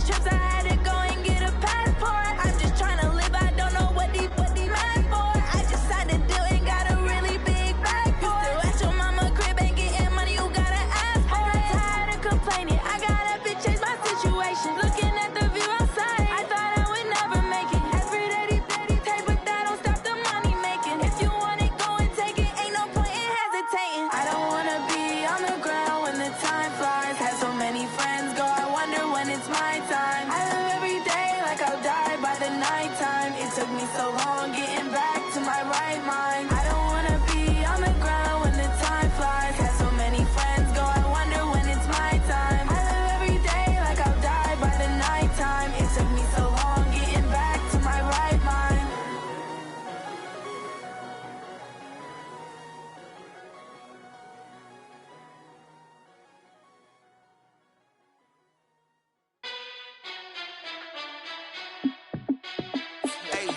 trips, I had to go and get a passport. I'm just trying to live, I don't know what these mad for. I just signed a deal and got a really big bag for it. You still at your mama crib and getting money, you gotta ask for it. I'm tired of complaining, I gotta change my situation. Looking at the view outside, I thought I would never make it. Every day they take, but that don't stop the money making. If you want it, go and take it, ain't no point in hesitating. I don't wanna be on the ground when the time flies. Had so many friends go, I wonder when it's my time. I live every day like I'll die by the nighttime. It took me so long getting back to my right mind. I don't wanna be on the ground when the time flies. Had so many friends go, I wonder when it's my time. I live every day like I'll die by the nighttime. It took me so long getting back to my right mind. Hey,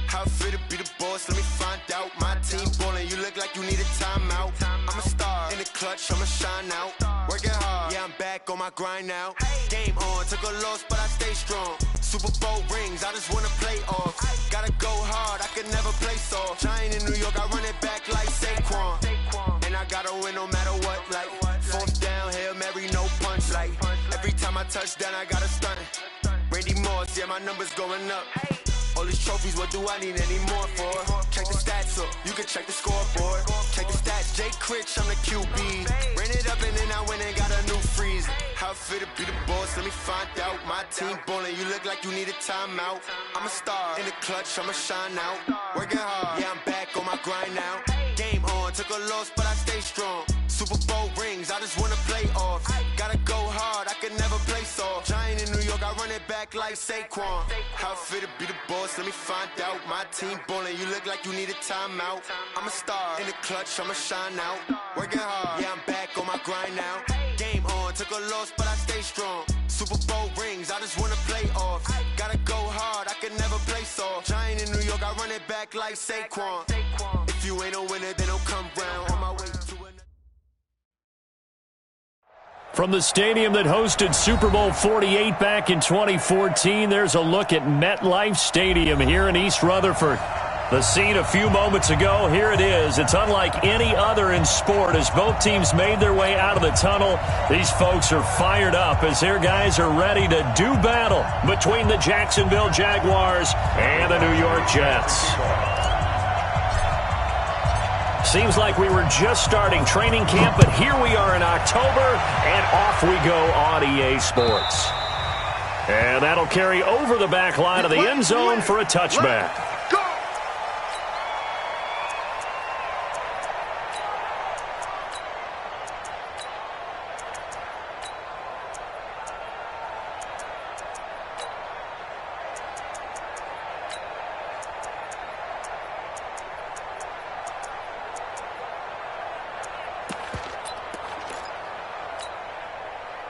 how I feel to be the boss, let me find out. My team ballin', you look like you need a timeout. I'm a star, in the clutch, I'ma shine out. Working hard, yeah, I'm back on my grind now. Game on, took a loss, but I stay strong. Super Bowl rings, I just wanna play off. Gotta go hard, I can never play soft. Giant in New York, I run it back like Saquon. And I gotta win no matter what, like fourth down, Hail Mary, no punch. Like every time I touch down, I gotta stun it. Randy Moss, yeah, my numbers going up. All these trophies, what do I need any more for? Check the stats up, you can check the scoreboard. Check the stats, Jay Critch, I'm the QB. Ran it up and then I went and got a new freeze. How I feel to be the boss, let me find out. My team ballin', you look like you need a timeout. I'm a star, in the clutch, I'ma shine out. Working hard, yeah, I'm back on my grind now. Game on, took a loss, but I stay strong. Super Bowl rings, I just wanna play off. Gotta go hard, I can never play soft. Giant in New York, I run it back like Saquon. How I feel to be the boss, let me find out. My team ballin', you look like you need a timeout. I'm a star, in the clutch, I'ma shine out. Working hard, yeah, I'm back on my grind now. Game on, took a loss, but I stay strong. Super Bowl rings, I just wanna play off. Gotta go hard, I can never play soft. Giant in New York, I run it back like Saquon. If you ain't a winner, then don't come round. On my way to another. From the stadium that hosted Super Bowl 48 back in 2014, there's a look at MetLife Stadium here in East Rutherford. The scene a few moments ago, here it is. It's unlike any other in sport as both teams made their way out of the tunnel. These folks are fired up as their guys are ready to do battle between the Jacksonville Jaguars and the New York Jets. Seems like we were just starting training camp, but here we are in October, and off we go on EA Sports. And that'll carry over the back line of the end zone for a touchback.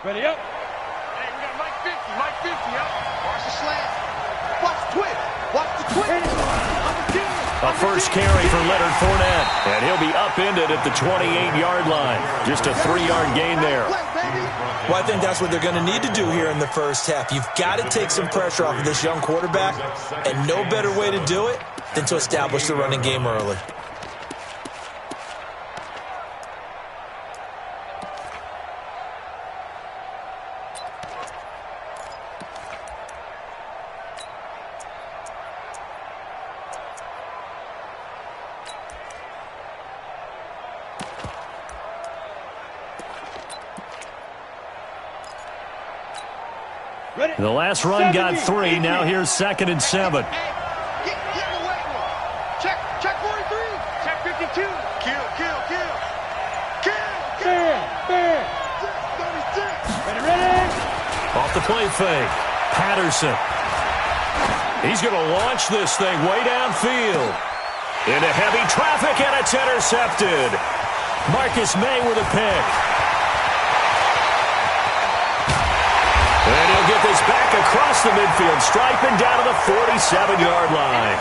Ready up. Hey, we got Mike 50, Mike 50, up. Watch the slant. Watch the twist. Watch the twist. A first carry for Leonard Fournette, and he'll be upended at the 28-yard line. Just a 3-yard gain there. Well, I think that's what they're going to need to do here in the first half. You've got to take some pressure off of this young quarterback, and no better way to do it than to establish the running game early. The last run got 3. Now here's 2nd and 7. Check 43. Check 52. Kill. Ready. Off the play fake. Patterson. He's going to launch this thing way downfield. Into heavy traffic, and it's intercepted. Marcus May with a pick. And he'll get this back across the midfield stripe and down to the 47-yard line.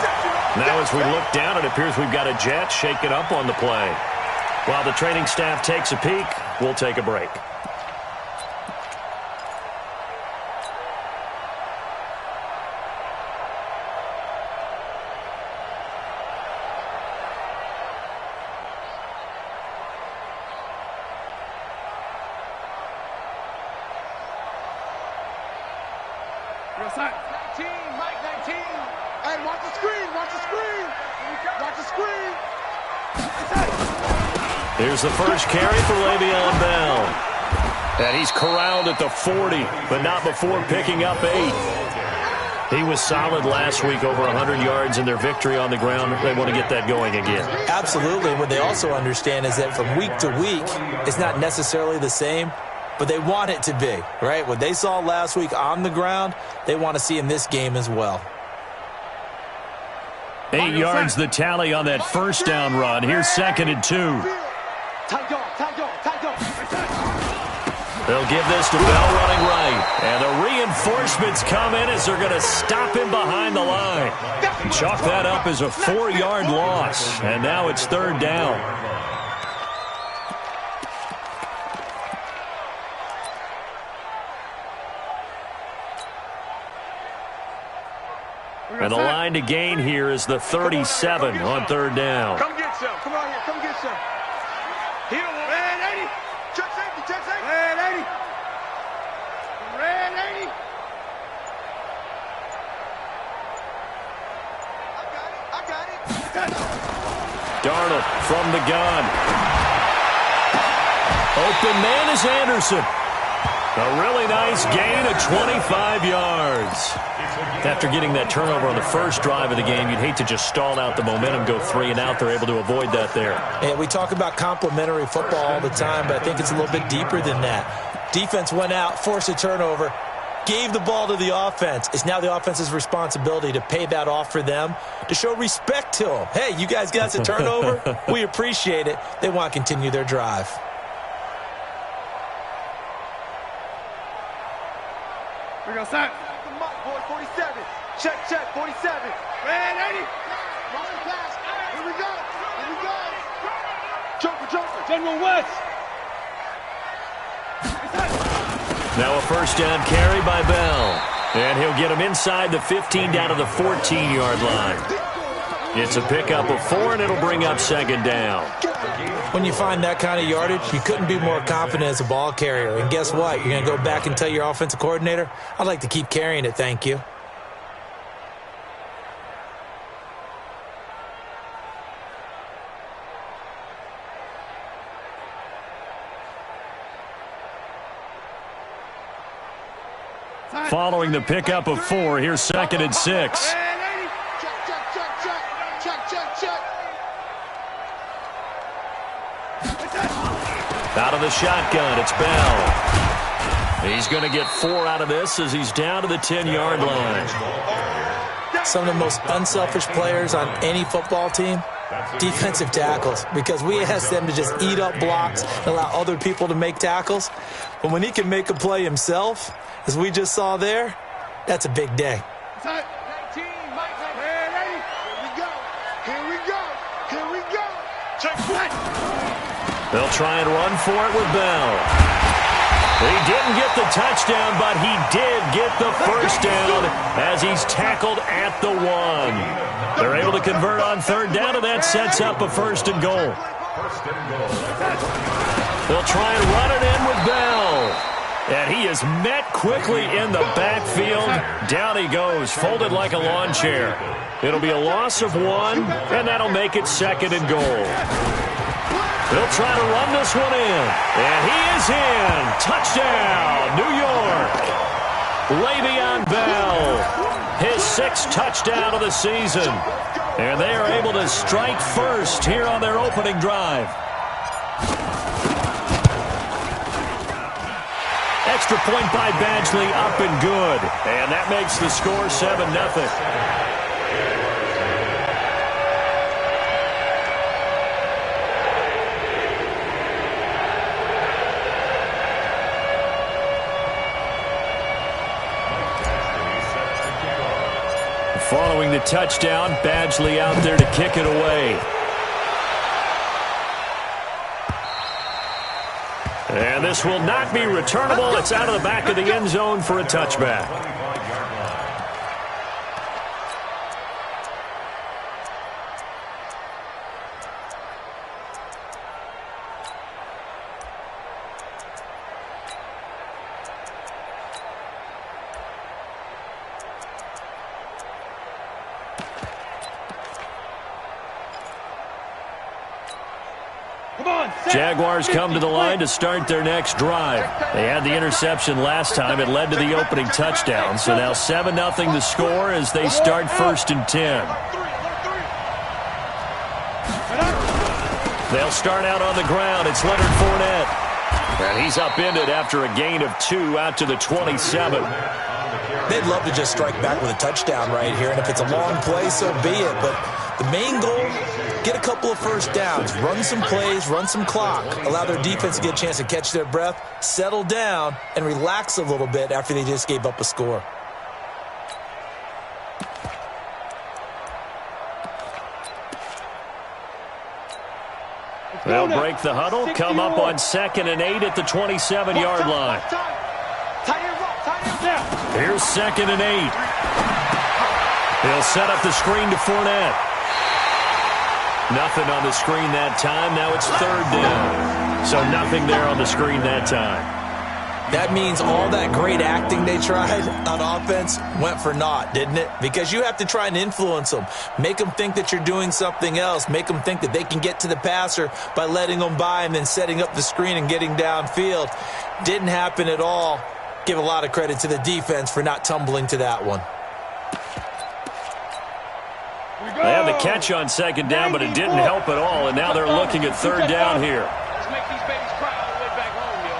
Now as we look down, it appears we've got a Jet shaking up on the play. While the training staff takes a peek, we'll take a break. 19, Mike 19. Hey, watch the screen, watch the screen. Watch the screen. Here's the first carry for Le'Veon Bell. And he's corralled at the 40, but not before picking up 8. He was solid last week, over 100 yards in their victory on the ground. They want to get that going again. Absolutely. What they also understand is that from week to week, it's not necessarily the same, but they want it to be, right? What they saw last week on the ground, they want to see in this game as well. 8 yards the tally on that first down run. Here's 2nd and 2. Tight dog, tight dog, tight dog. They'll give this to Bell running right. And the reinforcements come in as they're going to stop him behind the line. Chalk that up as a 4-yard loss. And now it's 3rd down. And the line to gain here is the 37 on 3rd down. Come get some. Come on here. Come get some. Heel red 80. Check safety. Check safety. Red 80. Red 80. I got it. Darnold from the gun. Open man is Anderson. A really nice gain of 25 yards. After getting that turnover on the first drive of the game, you'd hate to just stall out the momentum, go 3 and out. They're able to avoid that there. And we talk about complementary football all the time, but I think it's a little bit deeper than that. Defense went out, forced a turnover, gave the ball to the offense. It's now the offense's responsibility to pay that off for them, to show respect to them. Hey, you guys got us a turnover? We appreciate it. They want to continue their drive. We're going to sack. Boy, 47. Check, check, 47. Red 80. Pass. Here we go. Here we go. Joker, Joker. General West. Now a first down carry by Bell. And he'll get him inside the 15 down to the 14-yard line. It's a pickup of 4, and it'll bring up 2nd down. When you find that kind of yardage, you couldn't be more confident as a ball carrier. And guess what? You're going to go back and tell your offensive coordinator, I'd like to keep carrying it, thank you. Following the pickup of 4, here's 2nd and 6. Out of the shotgun, it's Bell. He's going to get 4 out of this as he's down to the 10-yard line. Some of the most unselfish players on any football team, defensive tackles, because we ask them to just eat up blocks and allow other people to make tackles. But when he can make a play himself, as we just saw there, that's a big day. 19, Mike, red 80. Here we go. Here we go. Here we go. Check what? They'll try and run for it with Bell. He didn't get the touchdown, but he did get the first down as he's tackled at the 1. They're able to convert on 3rd down, and that sets up a 1st and goal. They'll try and run it in with Bell. And he is met quickly in the backfield. Down he goes, folded like a lawn chair. It'll be a loss of 1, and that'll make it 2nd and goal. They'll try to run this one in. And he is in. Touchdown, New York. Le'Veon Bell, his 6th touchdown of the season. And they are able to strike first here on their opening drive. Extra point by Badgley, up and good. And that makes the score 7-0. Following the touchdown, Badgley out there to kick it away. And this will not be returnable. It's out of the back of the end zone for a touchback. Jaguars come to the line to start their next drive. They had the interception last time. It led to the opening touchdown. So now 7-0 the score as they start 1st and 10. They'll start out on the ground. It's Leonard Fournette. And he's upended after a gain of 2 out to the 27. They'd love to just strike back with a touchdown right here, and if it's a long play, so be it. But the main goal, get a couple of first downs, run some plays, run some clock, allow their defense to get a chance to catch their breath, settle down, and relax a little bit after they just gave up a score. They'll break the huddle, come up on 2nd and 8 at the 27-yard line. Here's 2nd and 8. He'll set up the screen to Fournette. Nothing on the screen that time. Now it's 3rd down. So nothing there on the screen that time. That means all that great acting they tried on offense went for naught, didn't it? Because you have to try and influence them. Make them think that you're doing something else. Make them think that they can get to the passer by letting them by and then setting up the screen and getting downfield. Didn't happen at all. Give a lot of credit to the defense for not tumbling to that one. They had the catch on 2nd down, but it didn't help at all, and now they're looking at 3rd down here. Let's make these babies cry all the way back home, yo.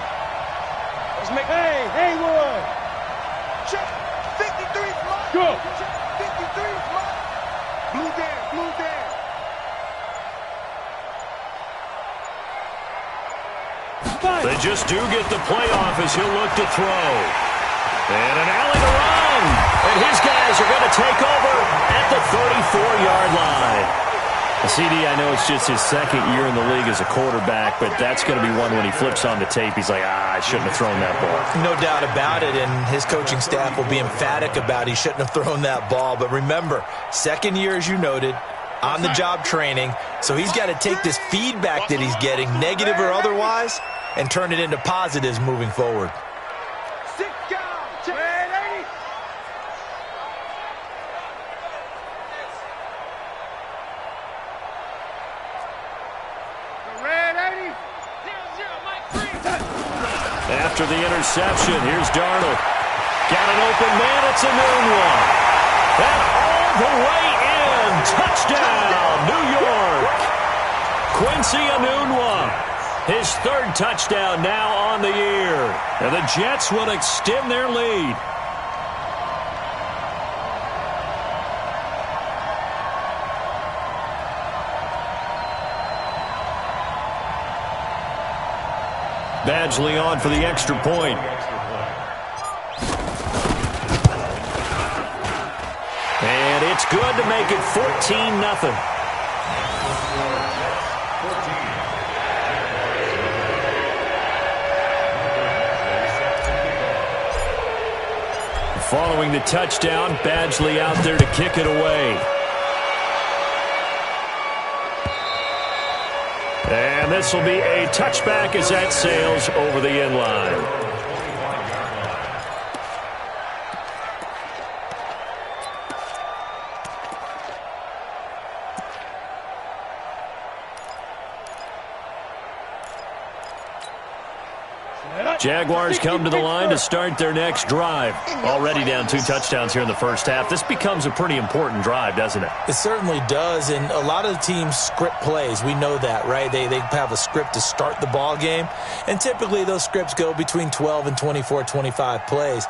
Let's make... Hey, Haywood! Check. 53's mine. Go. 53's mine. Blue down, blue down. They just do get the playoff as he'll look to throw. And an alley to run. And his guys are going to take over at the 34-yard line. CD, I know it's just his 2nd year in the league as a quarterback, but that's going to be one when he flips on the tape. He's like, I shouldn't have thrown that ball. No doubt about it, and his coaching staff will be emphatic about he shouldn't have thrown that ball. But remember, 2nd year, as you noted, on-the-job training, so he's got to take this feedback that he's getting, negative or otherwise, and turn it into positives moving forward. After the interception, here's Darnold. Got an open man, it's a noon one. And all the way in, touchdown, New York. Quincy Enunwa, his 3rd touchdown now on the year. And the Jets will extend their lead. Badgley on for the extra point. And it's good to make it 14-0. Following the touchdown, Badgley out there to kick it away. And this will be a touchback as that sails over the end line. Jaguars come to the line to start their next drive. Already down 2 touchdowns here in the first half. This becomes a pretty important drive, doesn't it? It certainly does, and a lot of the teams script plays. We know that, right? They have a script to start the ball game, and typically those scripts go between 12 and 24, 25 plays.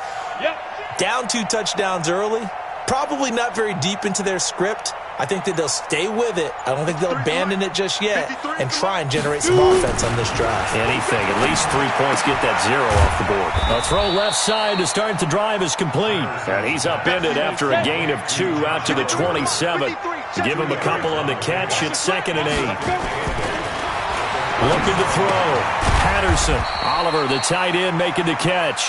Down 2 touchdowns early, probably not very deep into their script. I think that they'll stay with it. I don't think they'll abandon it just yet and try and generate some offense on this drive. Anything. At least 3 points. Get that 0 off the board. A throw left side to start the drive is complete. And he's upended after a gain of 2 out to the 27. Give him a couple on the catch. It's 2nd and 8. Looking to throw. Patterson. Oliver, the tight end, making the catch.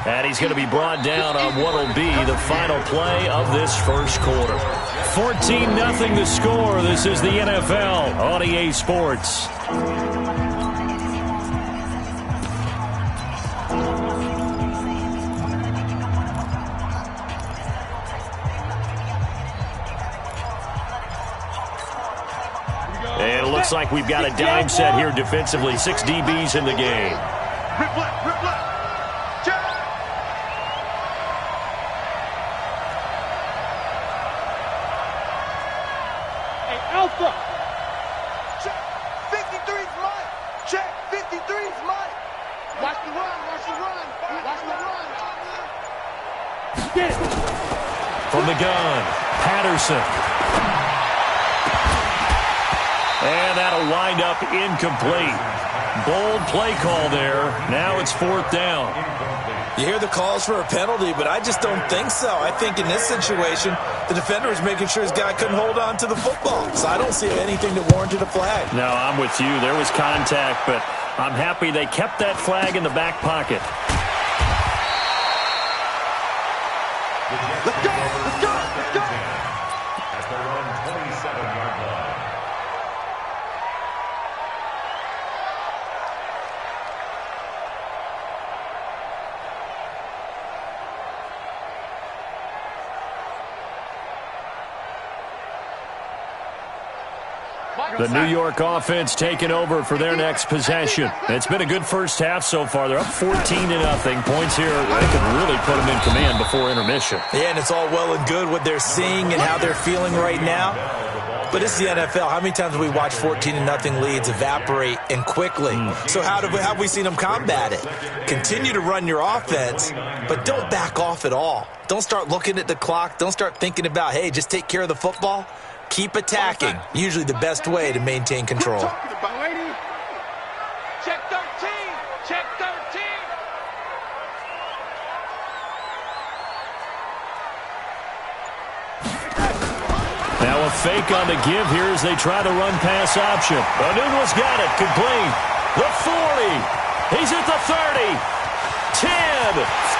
And he's going to be brought down on what will be the final play of this first quarter. 14-0 the score. This is the NFL on EA Sports. And it looks looks like we've got a dime set here defensively. 6 DBs in the game. Rip left, rip left. Check. Hey, Alpha. Check. 53's mine. Check. 53's mine. Watch the run, watch the run. Watch the run. Get it. From the gun, Patterson. And that'll wind up incomplete. Bold play call there. Now it's 4th down. You hear the calls for a penalty, but I just don't think so. I think in this situation, the defender was making sure his guy couldn't hold on to the football. So I don't see anything that warranted a flag. No, I'm with you. There was contact, but I'm happy they kept that flag in the back pocket. Let's go, let's go, let's go. At the run 27-yard line. The New York offense taking over for their next possession. It's been a good first half so far. They're up 14-0. Points here, they could really put them in command before intermission. Yeah, and it's all well and good what they're seeing and how they're feeling right now. But it's the NFL. How many times have we watched 14-0 leads evaporate and quickly? So how have we seen them combat it? Continue to run your offense, but don't back off at all. Don't start looking at the clock. Don't start thinking about, hey, just take care of the football. Keep attacking. Usually the best way to maintain control. Check 13. Check 13. Now a fake on the give here as they try the run pass option. Anunwa's got it. Complete. The 40. He's at the 30. 10.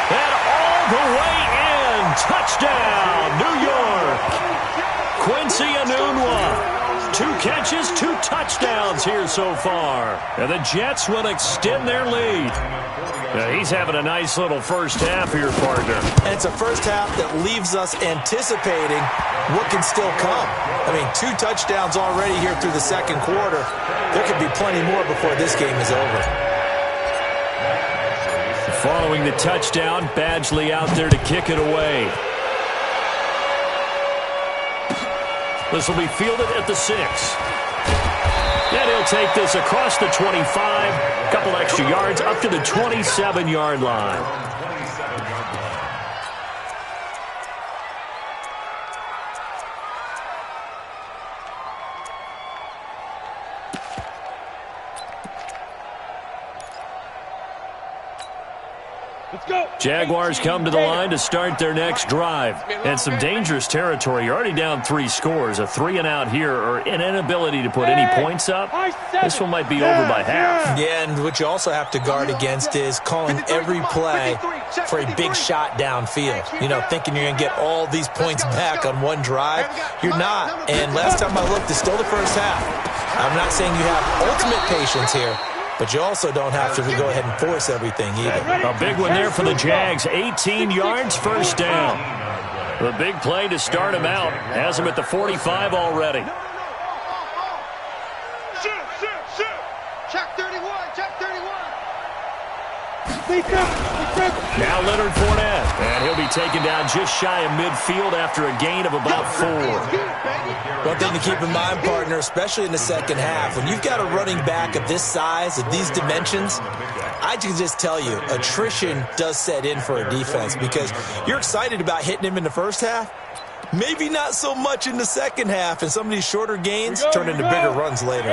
And all the way in. Touchdown, New York. Quincy Enunwa, 2 catches, 2 touchdowns here so far. And the Jets will extend their lead. Now he's having a nice little first half here, partner. And it's a first half that leaves us anticipating what can still come. I mean, 2 touchdowns already here through the second quarter. There could be plenty more before this game is over. Following the touchdown, Badgley out there to kick it away. This will be fielded at the 6. And he'll take this across the 25. A couple extra yards up to the 27-yard line. Jaguars come to the line to start their next drive. And some dangerous territory. You're already down 3 scores. A 3-and-out here or an inability to put any points up. This one might be over by half. Yeah, and what you also have to guard against is calling every play for a big shot downfield. You know, thinking you're going to get all these points back on one drive. You're not. And last time I looked, it's still the first half. I'm not saying you have ultimate patience here, but you also don't have to go ahead and force everything either. A big one there for the Jags. 18 yards, first down. The big play to start him out. Has him at the 45 already. Shoot. Check 31. Check 31. Now Leonard Fournette. And he'll be taken down just shy of midfield after a gain of about 4. One thing to keep in mind, partner, especially in the second half, when you've got a running back of this size, of these dimensions, I can just tell you, attrition does set in for a defense because you're excited about hitting him in the first half. Maybe not so much in the second half, and some of these shorter gains turn into bigger runs later.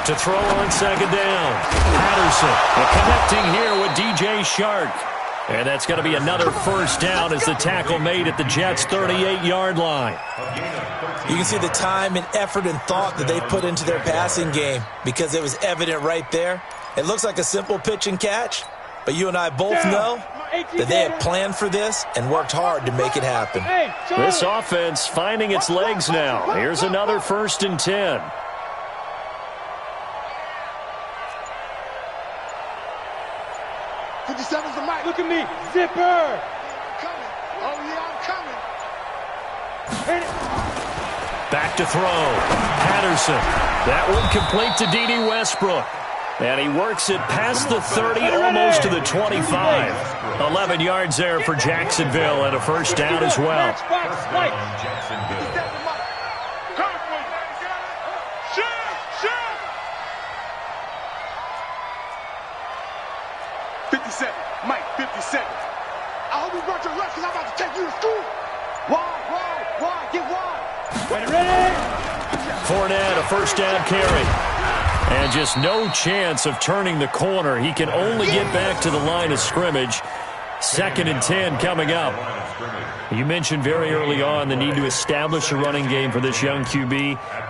To throw on second down. Patterson connecting here with DJ Shark. And that's going to be another first down as the tackle made at the Jets' 38-yard line. You can see the time and effort and thought that they put into their passing game because it was evident right there. It looks like a simple pitch and catch, but you and I both know that they had planned for this and worked hard to make it happen. This offense finding its legs now. Here's another 1st and 10. Look at me, zipper! I'm coming. Oh, yeah, I'm coming. Back to throw. Patterson. That one complete to D.D. Westbrook. And he works it past the 30, almost to the 25. 11 yards there for Jacksonville and a first down as well. Jacksonville. 57. Mike, 57. I hope you brought your lunch because I'm about to take you to school. Wide, get wide. Ready? Fournette, a first down carry. And just no chance of turning the corner. He can only get back to the line of scrimmage. 2nd and 10 coming up. You mentioned very early on the need to establish a running game for this young QB.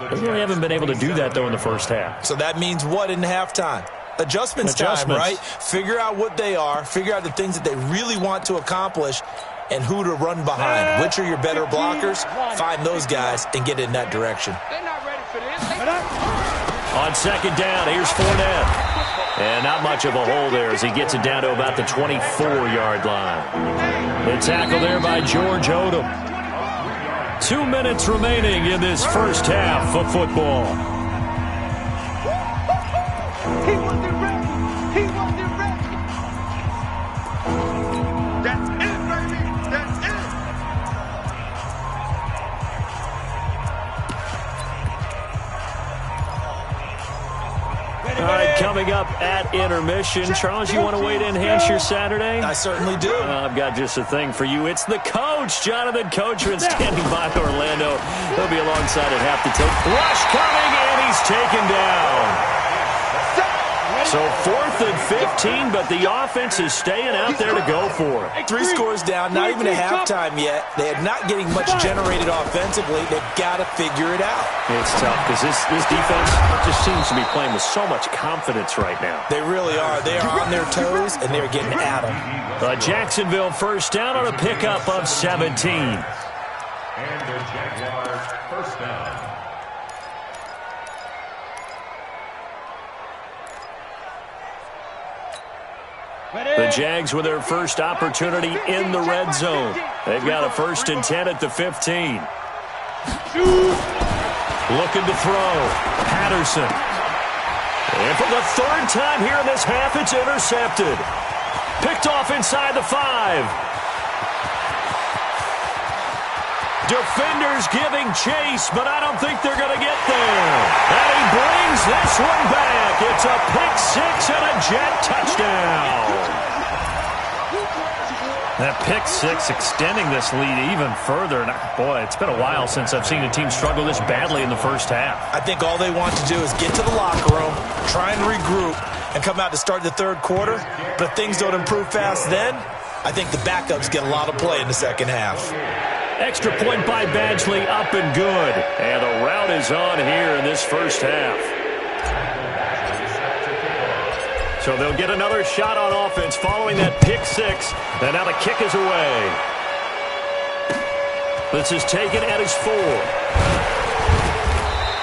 They really haven't been able to do that, though, in the first half. So that means what in halftime? Adjustments time, right? Figure out what they are, figure out the things that they really want to accomplish, and who to run behind. Which are your better blockers? Find those guys and get in that direction. They're not ready for this. On 2nd down, here's Fournette. And not much of a hole there as he gets it down to about the 24-yard line. The tackle there by George Odom. 2 minutes remaining in this first half of football. He wasn't ready. That's it, baby. That's it. All right, coming up at intermission. Charles, you want to wait to enhance your Saturday? I certainly do. I've got just a thing for you. It's the coach, Jonathan Coachman, standing by Orlando. He'll be alongside at half the tilt. Rush coming, and he's taken down. So 4th and 15, but the offense is staying out there to go for it. 3 scores down, not even a halftime yet. They are not getting much generated offensively. They've got to figure it out. It's tough because this defense just seems to be playing with so much confidence right now. They really are. They are on their toes, and they're getting at them. Jacksonville first down on a pickup of 17. And the Jaguars first down. The Jags with their first opportunity in the red zone. They've got a 1st and 10 at the 15. Looking to throw. Patterson. And for the 3rd time here in this half, it's intercepted. Picked off inside the 5. Defenders giving chase, but I don't think they're going to get there. And he brings this one back. It's a pick 6 and a Jet touchdown. That pick 6 extending this lead even further. And boy, it's been a while since I've seen a team struggle this badly in the first half. I think all they want to do is get to the locker room, try and regroup, and come out to start the 3rd quarter. But if things don't improve fast then, I think the backups get a lot of play in the 2nd half. Extra point by Badgley, up and good. And the route is on here in this first half. So they'll get another shot on offense following that pick 6. And now the kick is away. This is taken at his 4.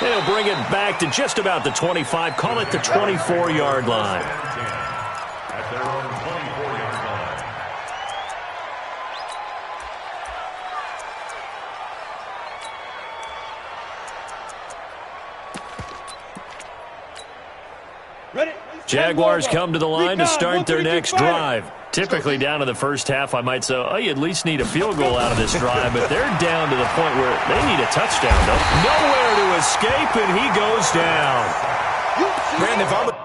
They'll bring it back to just about the 25. Call it the 24-yard line. At their own 24-yard line. Ready? Jaguars come to the line to start their next drive. Typically down to the first half, I might say, oh, you at least need a field goal out of this drive, but they're down to the point where they need a touchdown, though. Nowhere to escape, and he goes down. Brandon, if I'm a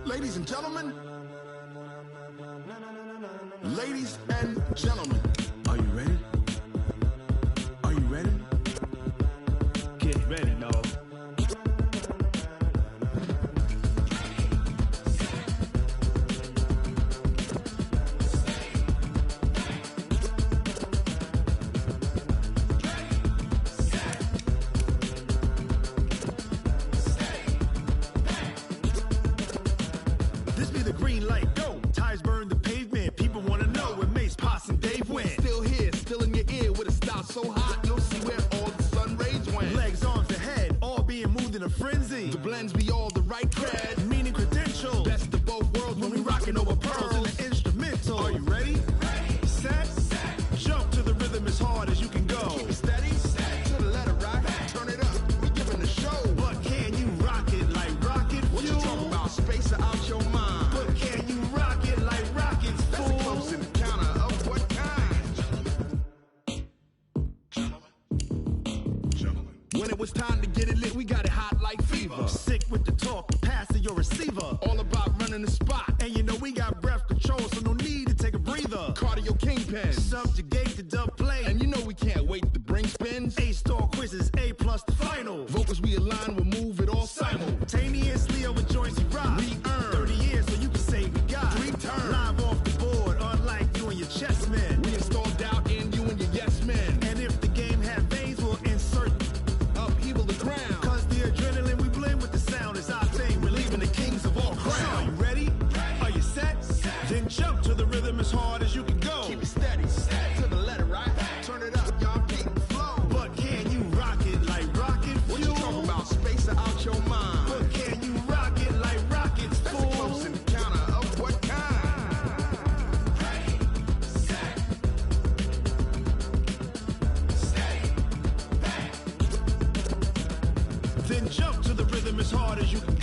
Ladies and gentlemen, are you ready? Are you ready? Get ready, no. see the green light go. Tires burn the pavement. People wanna know where Mace, Potts, and Dave went. Still here, still in your ear with a style so hot, you'll see where all the sun rays went. Legs, arms, and head, all being moved in a frenzy. The blends be all the right cred, Meaning credentials. best of both worlds When we rockin' over pearls in the instrumental. Are you ready? Set, jump to the rhythm as hard as you can go. Keep it steady, to the letter right, turn it up, we giving the show. But can you rock it like rocket What you fuel? talking about, space out your mind? But can you rock it like rockets, That's a close fool? encounter of what kind? When it was time to get it lit, we got it hot like fever. Sick with the talk, pass to your receiver. All about running the spot, And you know we got breath control, so no need to take a breather. cardio kingpin. Subjugate the dub play. And you know we can't wait to bring spins. A-star quizzes, A+ the final. Vocals we align, we'll move it all Simultaneously over joints we rock. We earn 30 years so you can say we got 3 turns. live off the board, unlike you and your chess men. We install doubt in you and your yes men. And if the game had veins, we'll insert. Upheaval the crown. Cause the adrenaline we blend with the sound is our thing. We're leaving the kings of all crowns. Are you ready? Are you set? Then jump to the rhythm as hard as you can go. Keep it steady, to the letter right. Turn it up, y'all keep the flow. But can you rock it like rocket fuel? What you talking about, space out your mind? But can you rock it like rockets, That's a close fool? encounter of what kind? Then jump to the rhythm as hard as you can